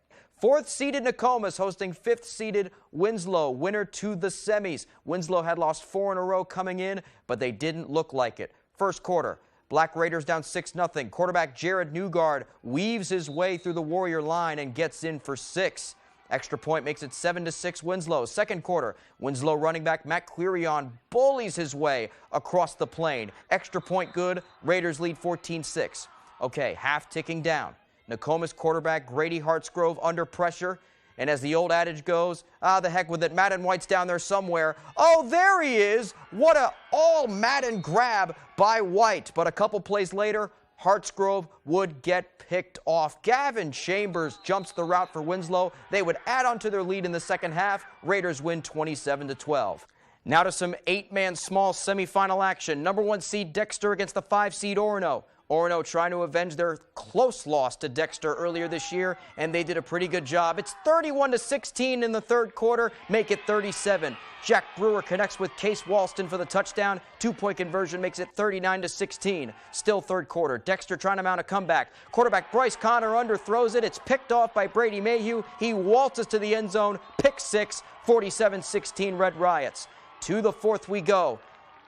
4th-seeded Nokomis hosting 5th-seeded Winslow, winner to the semis. Winslow had lost 4 in a row coming in, but they didn't look like it. First quarter, Black Raiders down 6-0. Quarterback Jared Newgard weaves his way through the Warrior line and gets in for 6. Extra point makes it 7-6 Winslow. Second quarter, Winslow running back Matt Quirion bullies his way across the plane. Extra point good. Raiders lead 14-6. Okay, half ticking down. Nokomis quarterback Grady Hartsgrove under pressure. And as the old adage goes, the heck with it, Madden White's down there somewhere. Oh, there he is. What a all-Madden grab by White. But a couple plays later, Hartsgrove would get picked off. Gavin Chambers jumps the route for Winslow. They would add on to their lead in the second half. Raiders win 27-12. Now to some 8-man small semifinal action. Number 1 seed Dexter against the 5 seed Orono. Orono trying to avenge their close loss to Dexter earlier this year, and they did a pretty good job. It's 31-16 in the third quarter, make it 37. Jack Brewer connects with Case Walston for the touchdown. 2-point conversion makes it 39-16. Still third quarter. Dexter trying to mount a comeback. Quarterback Bryce Connor underthrows it. It's picked off by Brady Mayhew. He waltzes to the end zone. Pick 6, 47-16 Red Riots. To the fourth we go.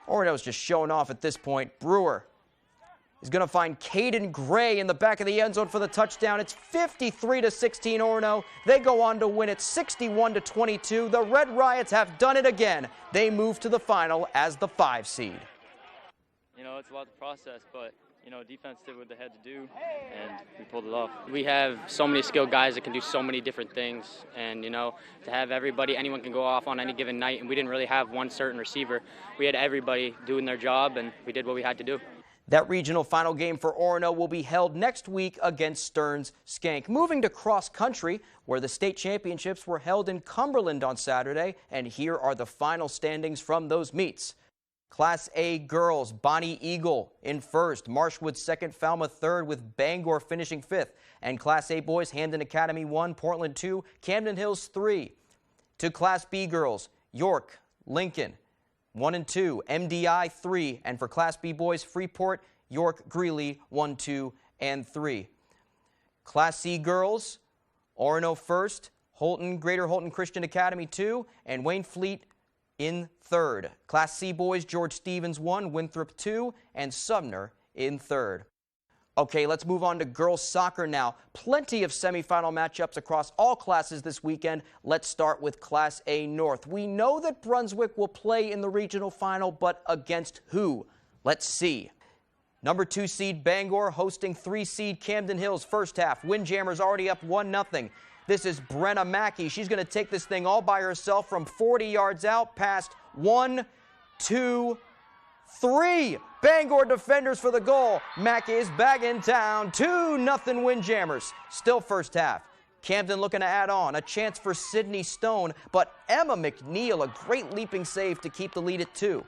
Orono's just showing off at this point. Brewer is going to find Caden Gray in the back of the end zone for the touchdown. It's 53-16 Orono. They go on to win it 61-22. The Red Riots have done it again. They move to the final as the 5 seed. You know, it's a lot to process, but, you know, defense did what they had to do, and we pulled it off. We have so many skilled guys that can do so many different things, and, you know, to have everybody, anyone can go off on any given night, and we didn't really have one certain receiver. We had everybody doing their job, and we did what we had to do. That regional final game for Orono will be held next week against Stearns Skank. Moving to cross country, where the state championships were held in Cumberland on Saturday, and here are the final standings from those meets. Class A girls, Bonnie Eagle in first, Marshwood second, Falmouth third, with Bangor finishing fifth. And Class A boys, Hamden Academy 1, Portland 2, Camden Hills 3. To Class B girls, York, Lincoln 1 and 2, MDI 3, and for Class B boys, Freeport, York, Greeley 1, 2, and 3. Class C girls, Orono first, Holton, Greater Holton Christian Academy 2, and Wayne Fleet in third. Class C boys, George Stevens 1, Winthrop 2, and Sumner in third. Okay, let's move on to girls soccer now. Plenty of semifinal matchups across all classes this weekend. Let's start with Class A North. We know that Brunswick will play in the regional final, but against who? Let's see. Number 2 seed Bangor hosting 3 seed Camden Hills first half. Windjammers already up 1-0. This is Brenna Mackey. She's going to take this thing all by herself from 40 yards out past 1, 2, 3. Bangor defenders for the goal. Mackey is back in town. 2-0 Windjammers. Still first half. Camden looking to add on. A chance for Sydney Stone, but Emma McNeil, a great leaping save to keep the lead at 2.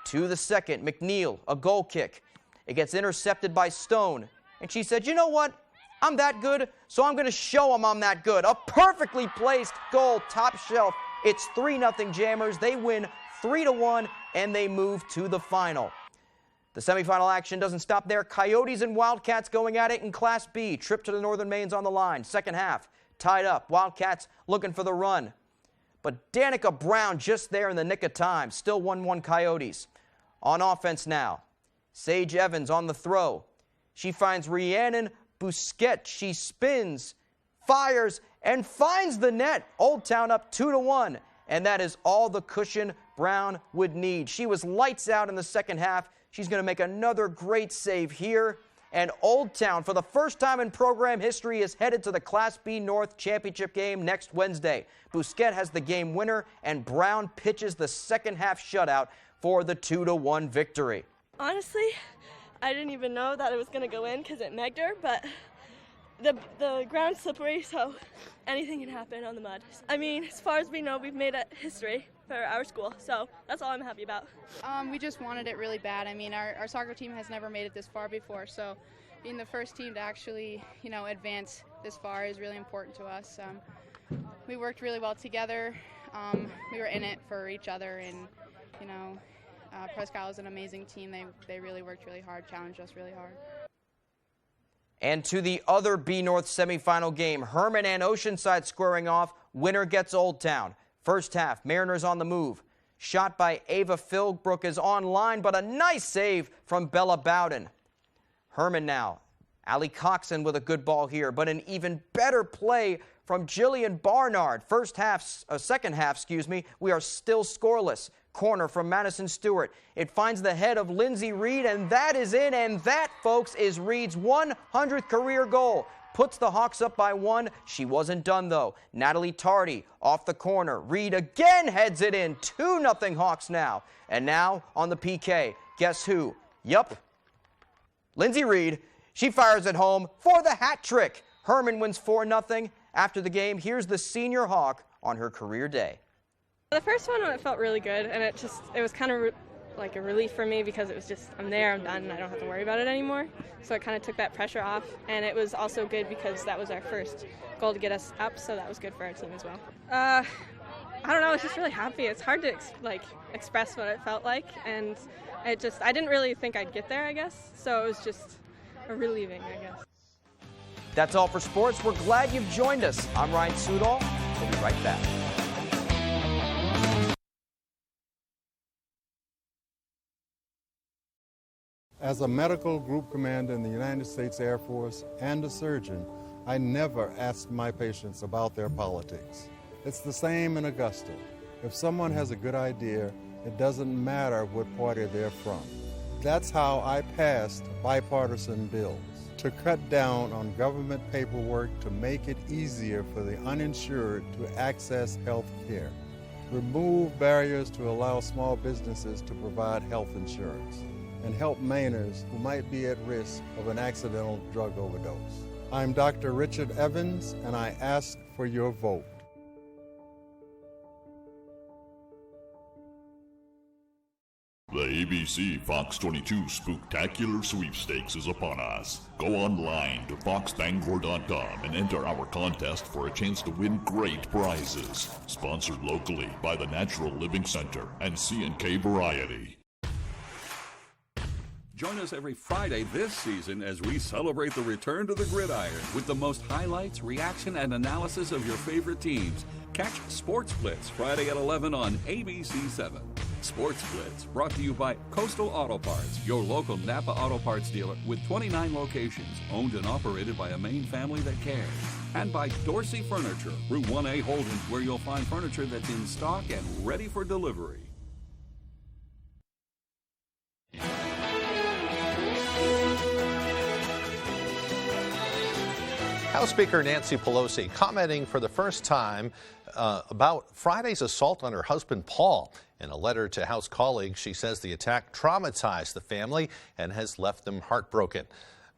To the second, McNeil, a goal kick. It gets intercepted by Stone. And she said, you know what? I'm that good, so I'm going to show them I'm that good. A perfectly placed goal, top shelf. It's 3-0 Jammers. They win 3-1, and they move to the final. The semifinal action doesn't stop there. Coyotes and Wildcats going at it in Class B. Trip to the Northern Main's on the line. Second half, tied up. Wildcats looking for the run. But Danica Brown just there in the nick of time. Still 1-1 Coyotes. On offense now. Sage Evans on the throw. She finds Rhiannon Busquets. She spins, fires, and finds the net. Old Town up 2-1. And that is all the cushion Brown would need. She was lights out in the second half. She's going to make another great save here. And Old Town, for the first time in program history, is headed to the Class B North Championship game next Wednesday. Busquets has the game winner, and Brown pitches the second half shutout for the 2-1 victory. Honestly, I didn't even know that it was going to go in because it megged her, but the ground's slippery, so anything can happen on the mud. I mean, as far as we know, we've made it history for our school, so that's all I'm happy about. We just wanted it really bad. I mean, our soccer team has never made it this far before, so being the first team to actually, advance this far is really important to us. We worked really well together. We were in it for each other, and, Presque Isle is an amazing team. They really worked really hard, challenged us really hard. And to the other B North semifinal game, Herman and Oceanside squaring off. Winner gets Old Town. First half, Mariners on the move. Shot by Ava Philbrook is online, but a nice save from Bella Bowden. Herman now. Allie Coxon with a good ball here, but an even better play from Jillian Barnard. Second half, we are still scoreless. Corner from Madison Stewart. It finds the head of Lindsay Reed, and that is in. And that, folks, is Reed's 100th career goal. Puts the Hawks up by 1. She wasn't done, though. Natalie Tardy off the corner. Reed again heads it in. 2-0 Hawks now. And now on the PK, guess who? Yup, Lindsay Reed. She fires it home for the hat trick. Herman wins 4-0. After the game, here's the senior Hawk on her career day. The first one, it felt really good, and it was kind of like a relief for me because it was just, I'm there, I'm done, and I don't have to worry about it anymore. So it kind of took that pressure off, and it was also good because that was our first goal to get us up, so that was good for our team as well. I don't know, I was just really happy. It's hard to express what it felt like, and I didn't really think I'd get there, I guess, so it was just relieving, I guess. That's all for sports. We're glad you've joined us. I'm Ryan Sudol. We'll be right back. As a medical group commander in the United States Air Force and a surgeon, I never ask my patients about their politics. It's the same in Augusta. If someone has a good idea, it doesn't matter what party they're from. That's how I passed bipartisan bills to cut down on government paperwork to make it easier for the uninsured to access health care. Remove barriers to allow small businesses to provide health insurance, and help Mainers who might be at risk of an accidental drug overdose. I'm Dr. Richard Evans, and I ask for your vote. The ABC Fox 22 Spooktacular Sweepstakes is upon us. Go online to foxbangor.com and enter our contest for a chance to win great prizes. Sponsored locally by the Natural Living Center and C&K Variety. Join us every Friday this season as we celebrate the return to the gridiron with the most highlights, reaction, and analysis of your favorite teams. Catch Sports Blitz Friday at 11 on ABC7. Sports Blitz brought to you by Coastal Auto Parts, your local Napa Auto Parts dealer with 29 locations, owned and operated by a Maine family that cares. And by Dorsey Furniture, Route 1A Holden, where you'll find furniture that's in stock and ready for delivery. House Speaker Nancy Pelosi commenting for the first time about Friday's assault on her husband, Paul. In a letter to House colleagues, she says the attack traumatized the family and has left them heartbroken.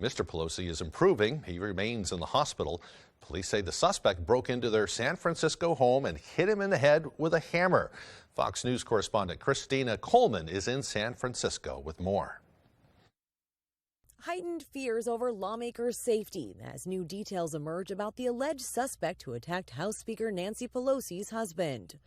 Mr. Pelosi is improving. He remains in the hospital. Police say the suspect broke into their San Francisco home and hit him in the head with a hammer. Fox News correspondent Christina Coleman is in San Francisco with more. Heightened fears over lawmakers' safety as new details emerge about the alleged suspect who attacked House Speaker Nancy Pelosi's husband.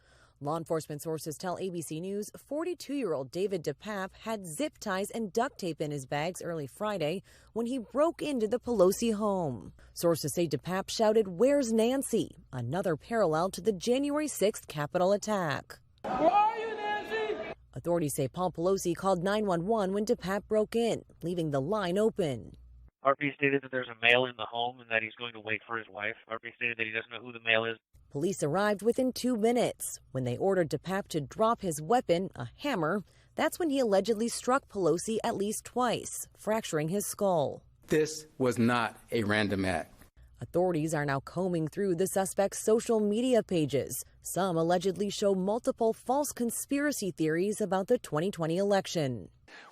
Law enforcement sources tell ABC News 42-year-old David DePape had zip ties and duct tape in his bags early Friday when he broke into the Pelosi home. Sources say DePape shouted, "Where's Nancy?" Another parallel to the January 6th Capitol attack. Where are you, Nancy? Authorities say Paul Pelosi called 911 when DePape broke in, leaving the line open. RP stated that there's a male in the home and that he's going to wait for his wife. RP stated that he doesn't know who the male is. Police arrived within 2 minutes. When they ordered DePape to drop his weapon, a hammer, that's when he allegedly struck Pelosi at least twice, fracturing his skull. This was not a random act. Authorities are now combing through the suspect's social media pages. Some allegedly show multiple false conspiracy theories about the 2020 election.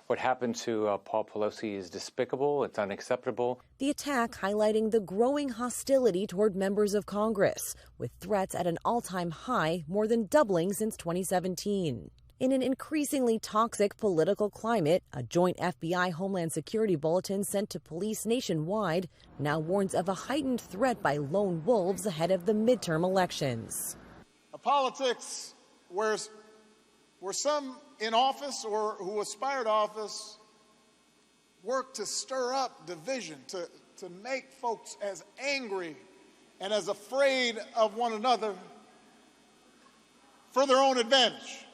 What happened to Paul Pelosi is despicable. It's unacceptable. The attack highlighting the growing hostility toward members of Congress, with threats at an all-time high, more than doubling since 2017. In an increasingly toxic political climate, a joint FBI Homeland Security bulletin sent to police nationwide now warns of a heightened threat by lone wolves ahead of the midterm elections. A politics where some in office or who aspire to office work to stir up division, to make folks as angry and as afraid of one another for their own advantage.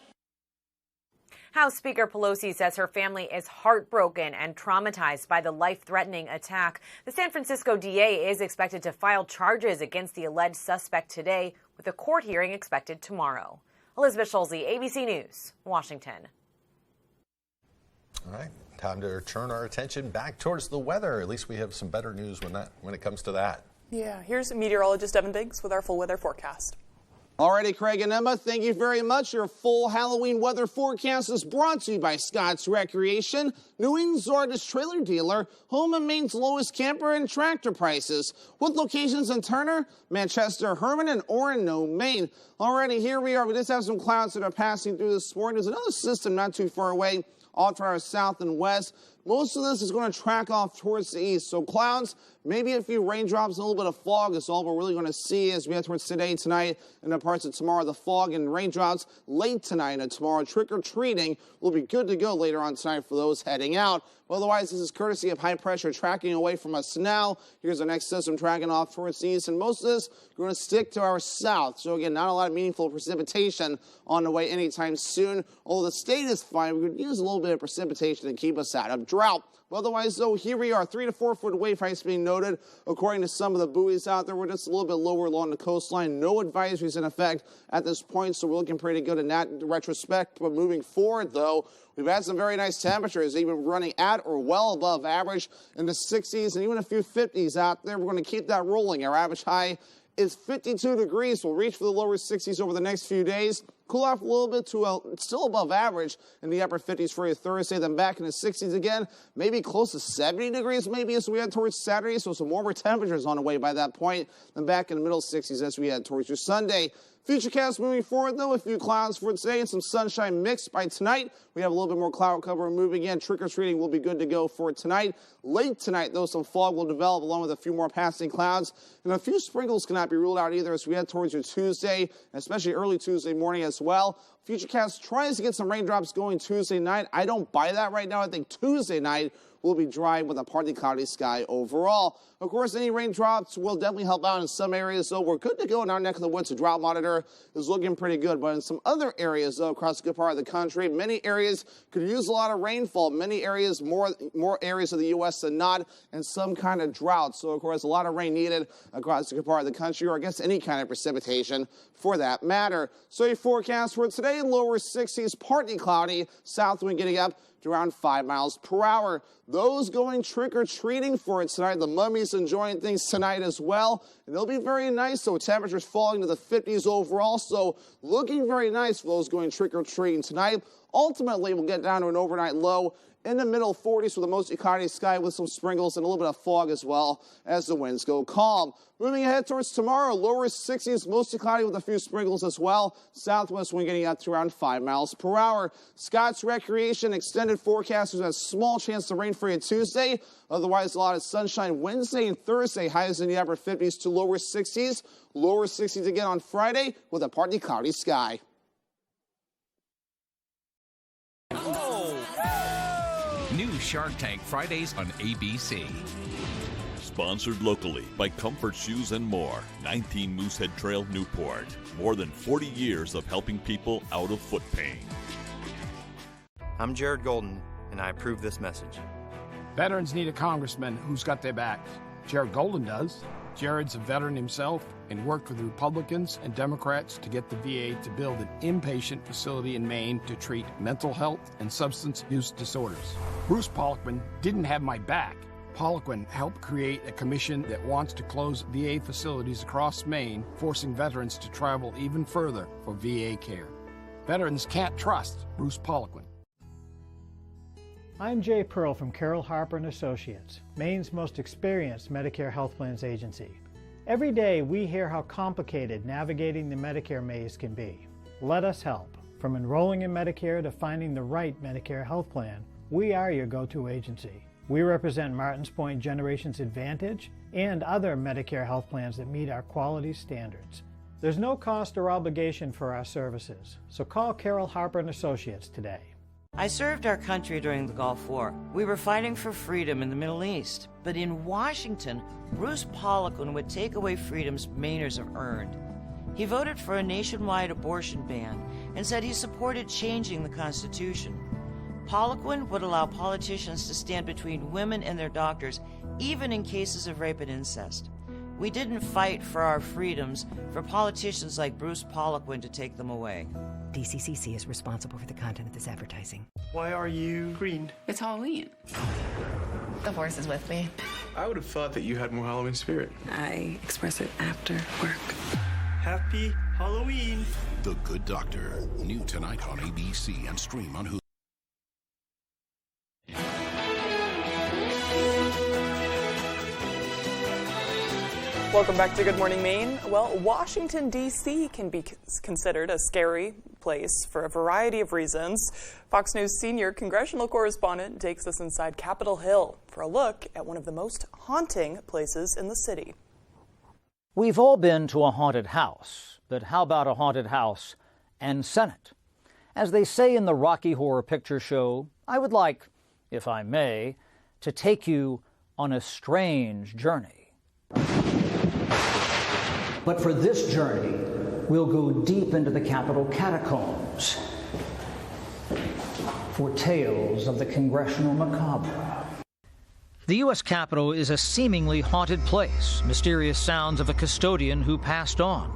House Speaker Pelosi says her family is heartbroken and traumatized by the life-threatening attack. The San Francisco DA is expected to file charges against the alleged suspect today, with a court hearing expected tomorrow. Elizabeth Schulze, ABC News, Washington. All right, time to turn our attention back towards the weather. At least we have some better news when it comes to that. Yeah, here's meteorologist Evan Biggs with our full weather forecast. Alrighty, Craig and Emma, thank you very much. Your full Halloween weather forecast is brought to you by Scott's Recreation, New England's largest trailer dealer, home and Maine's lowest camper and tractor prices, with locations in Turner, Manchester, Herman, and Orono, Maine. Alrighty, here we are. We just have some clouds that are passing through this morning. There's another system not too far away, off to our south and west. Most of this is going to track off towards the east. So clouds, maybe a few raindrops, a little bit of fog is all we're really going to see as we head towards today, tonight, and the parts of tomorrow. The fog and raindrops late tonight and tomorrow. Trick-or-treating will be good to go later on tonight for those heading out. Otherwise, this is courtesy of high pressure tracking away from us now. Here's our next system tracking off towards the east, and most of this we're going to stick to our south. So again, not a lot of meaningful precipitation on the way anytime soon. Although the state is fine, we could use a little bit of precipitation to keep us out of drought. Otherwise, though, here we are, 3 to 4 foot wave heights being noted. According to some of the buoys out there, we're just a little bit lower along the coastline. No advisories in effect at this point, so we're looking pretty good in that retrospect. But moving forward, though, we've had some very nice temperatures, even running at or well above average in the 60s and even a few 50s out there. We're going to keep that rolling. Our average high is 52 degrees. We'll reach for the lower 60s over the next few days. Cool off a little bit to still above average in the upper 50s for you Thursday, then back in the 60s again, maybe close to 70 degrees maybe as we head towards Saturday, so some warmer temperatures on the way by that point, then back in the middle 60s as we head towards your Sunday. Futurecast moving forward, though, a few clouds for today and some sunshine mixed by tonight. We have a little bit more cloud cover moving in. Trick-or-treating will be good to go for tonight. Late tonight, though, some fog will develop along with a few more passing clouds. And a few sprinkles cannot be ruled out either as we head towards your Tuesday, especially early Tuesday morning as well. Futurecast tries to get some raindrops going Tuesday night. I don't buy that right now. I think Tuesday night will be dry with a partly cloudy sky overall. Of course, any raindrops will definitely help out in some areas, so we're good to go in our neck of the woods. The drought monitor is looking pretty good, but in some other areas, though, across a good part of the country, many areas could use a lot of rainfall. Many areas, more areas of the U.S. than not, and some kind of drought. So, of course, a lot of rain needed across a good part of the country, or I guess any kind of precipitation for that matter. So your forecast for today, lower 60s, partly cloudy, south wind getting up to around 5 miles per hour. Those going trick-or-treating for it tonight. The mummies enjoying things tonight as well. And they'll be very nice, so temperatures falling to the 50s overall. So looking very nice for those going trick-or-treating tonight. Ultimately, we'll get down to an overnight low in the middle 40s for the mostly cloudy sky with some sprinkles and a little bit of fog as well as the winds go calm. Moving ahead towards tomorrow, lower 60s, mostly cloudy with a few sprinkles as well. Southwest wind getting up to around 5 miles per hour. Scott's Recreation extended forecasters has a small chance to rain for you Tuesday. Otherwise, a lot of sunshine Wednesday and Thursday, highs in the upper 50s to lower 60s. Lower 60s again on Friday with a partly cloudy sky. New Shark Tank Fridays on ABC. Sponsored locally by Comfort Shoes and More, 19 Moosehead Trail, Newport. More than 40 years of helping people out of foot pain. I'm Jared Golden, and I approve this message. Veterans need a congressman who's got their backs. Jared Golden does. Jared's a veteran himself and worked with Republicans and Democrats to get the VA to build an inpatient facility in Maine to treat mental health and substance use disorders. Bruce Poliquin didn't have my back. Poliquin helped create a commission that wants to close VA facilities across Maine, forcing veterans to travel even further for VA care. Veterans can't trust Bruce Poliquin. I'm Jay Pearl from Carroll Harper & Associates, Maine's most experienced Medicare health plans agency. Every day we hear how complicated navigating the Medicare maze can be. Let us help. From enrolling in Medicare to finding the right Medicare health plan, we are your go-to agency. We represent Martins Point Generations Advantage and other Medicare health plans that meet our quality standards. There's no cost or obligation for our services, so call Carroll Harper & Associates today. I served our country during the Gulf War. We were fighting for freedom in the Middle East. But in Washington, Bruce Poliquin would take away freedoms Mainers have earned. He voted for a nationwide abortion ban and said he supported changing the Constitution. Poliquin would allow politicians to stand between women and their doctors, even in cases of rape and incest. We didn't fight for our freedoms for politicians like Bruce Poliquin to take them away. DCCC is responsible for the content of this advertising. Why are you green? It's Halloween. The horse is with me. I would have thought that you had more Halloween spirit. I express it after work. Happy Halloween! The Good Doctor, new tonight on ABC and stream on Hulu. Welcome back to Good Morning Maine. Well, Washington, D.C. can be considered a scary place for a variety of reasons. Fox News senior congressional correspondent takes us inside Capitol Hill for a look at one of the most haunting places in the city. We've all been to a haunted house, but how about a haunted house and Senate? As they say in the Rocky Horror Picture Show, I would like, if I may, to take you on a strange journey. But for this journey, we'll go deep into the Capitol catacombs for tales of the congressional macabre. The U.S. Capitol is a seemingly haunted place. Mysterious sounds of a custodian who passed on.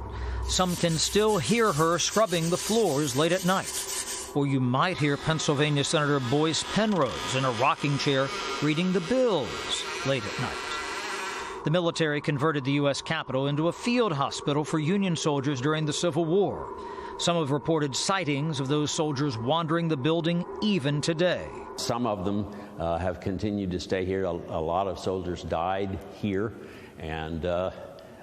Some can still hear her scrubbing the floors late at night. Or you might hear Pennsylvania Senator Boyce Penrose in a rocking chair reading the bills late at night. The military converted the U.S. Capitol into a field hospital for Union soldiers during the Civil War. Some have reported sightings of those soldiers wandering the building even today. Some of them have continued to stay here. A lot of soldiers died here, and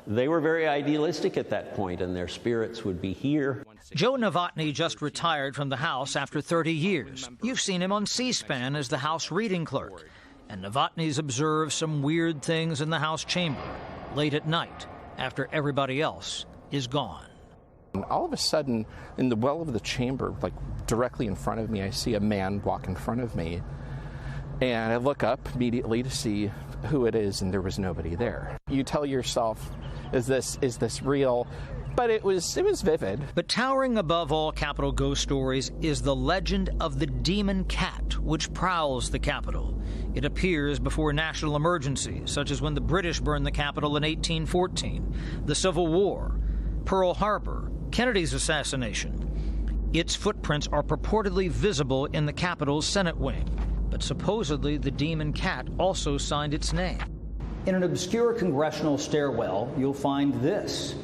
they were very idealistic at that point, and their spirits would be here. Joe Novotny just retired from the House after 30 years. You've seen him on C-SPAN as the House reading clerk. And Novotny's observed some weird things in the House chamber late at night after everybody else is gone. And all of a sudden, in the well of the chamber, like directly in front of me, I see a man walk in front of me. And I look up immediately to see who it is, and there was nobody there. You tell yourself, is this real? But it was vivid. But towering above all Capitol ghost stories is the legend of the demon cat, which prowls the Capitol. It appears before national emergencies, such as when the British burned the Capitol in 1814, the Civil War, Pearl Harbor, Kennedy's assassination. Its footprints are purportedly visible in the Capitol's Senate wing, but supposedly the demon cat also signed its name. In an obscure congressional stairwell, you'll find this.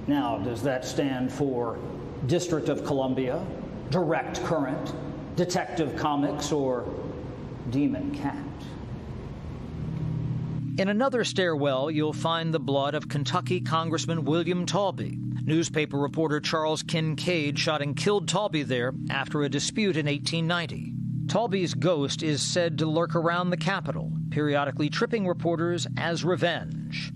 Now, does that stand for District of Columbia, Direct Current, Detective Comics, or Demon Cat? In another stairwell, you'll find the blood of Kentucky Congressman William Talby. Newspaper reporter Charles Kincaid shot and killed Talby there after a dispute in 1890. Talby's ghost is said to lurk around the Capitol, periodically tripping reporters as revenge.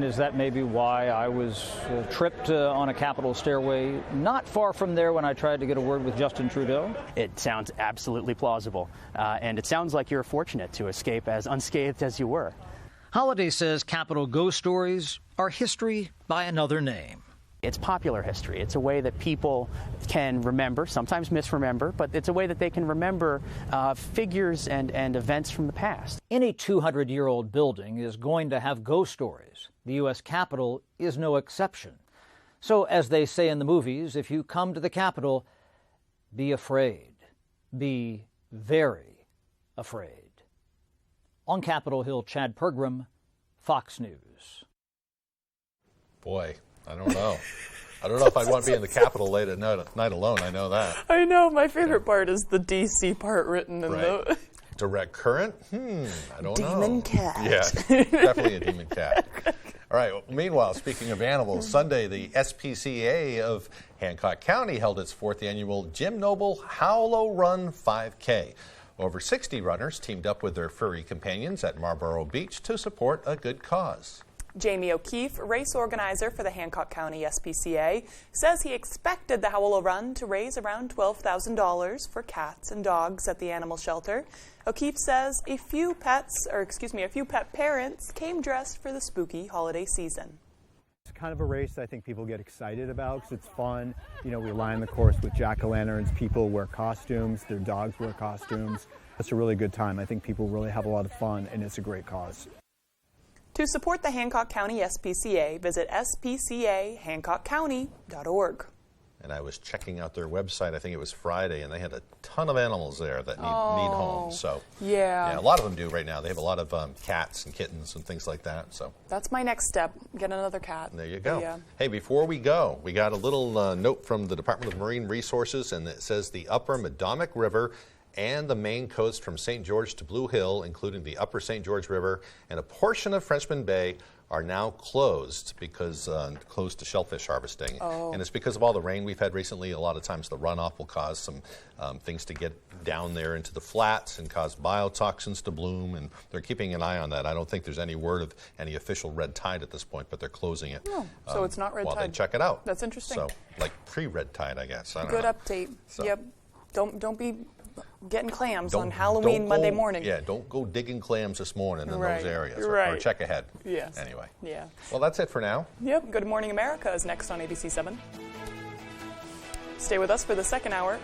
Is that maybe why I was tripped on a Capitol stairway not far from there when I tried to get a word with Justin Trudeau? It sounds absolutely plausible, and it sounds like you're fortunate to escape as unscathed as you were. Holliday says Capitol ghost stories are history by another name. It's popular history. It's a way that people can remember, sometimes misremember, but it's a way that they can remember figures and events from the past. Any 200-year-old building is going to have ghost stories. The U.S. Capitol is no exception. So, as they say in the movies, if you come to the Capitol, be afraid. Be very afraid. On Capitol Hill, Chad Pergram, Fox News. Boy. I don't know. I don't know if I'd want to be in the Capitol late at night alone. I know that. I know. My favorite part is the D.C. part written in the... Direct current? I don't know. Demon cat. Yeah, definitely a demon cat. All right. Well, meanwhile, speaking of animals, Sunday, the SPCA of Hancock County held its 4th annual Jim Noble Howlo Run 5K. Over 60 runners teamed up with their furry companions at Marlboro Beach to support a good cause. Jamie O'Keefe, race organizer for the Hancock County SPCA, says he expected the Howlo Run to raise around $12,000 for cats and dogs at the animal shelter. O'Keefe says a few pet parents came dressed for the spooky holiday season. It's kind of a race that I think people get excited about because it's fun. You know, we line the course with jack-o'-lanterns, people wear costumes, their dogs wear costumes. It's a really good time. I think people really have a lot of fun, and it's a great cause. To support the Hancock County SPCA, visit spcahancockcounty.org. And I was checking out their website, I think it was Friday, and they had a ton of animals there that need homes. So yeah, a lot of them do right now. They have a lot of cats and kittens and things like that. So that's my next step, get another cat. There you go. Yeah. Hey, before we go, we got a little note from the Department of Marine Resources, and it says the upper Madomic River and the Maine coast from St. George to Blue Hill, including the upper St. George River and a portion of Frenchman Bay, are now closed closed to shellfish harvesting. And it's because of all the rain we've had recently. A lot of times the runoff will cause some things to get down there into the flats and cause biotoxins to bloom, and they're keeping an eye on that. I don't think there's any word of any official red tide at this point, but they're closing it. So it's not red tide. While they check it out. That's interesting. So, like pre-red tide, I guess. I don't Good know. update. So. Yep. Don't be getting clams on Halloween Monday morning. Yeah, don't go digging clams this morning in those areas. Right. Or check ahead. Yes. Anyway. Yeah. Well, that's it for now. Yep. Good Morning America is next on ABC 7. Stay with us for the second hour.